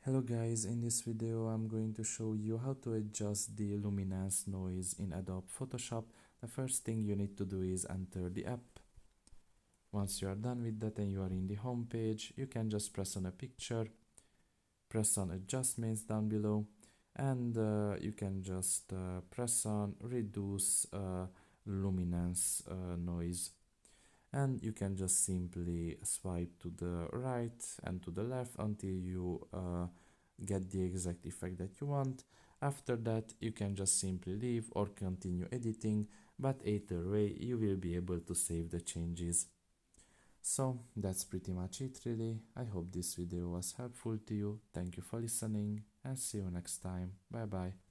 Hello guys, in this video I'm going to show you how to adjust the luminance noise in Adobe Photoshop. The first thing you need to do is enter the app. Once you are done with that and you are in the home page, you can just press on a picture, press on adjustments down below, and you can just press on reduce luminance noise. And you can just simply swipe to the right and to the left until you get the exact effect that you want. After that, you can just simply leave or continue editing, but either way you will be able to save the changes. So that's pretty much it really. I hope this video was helpful to you. Thank you for listening and see you next time. Bye bye.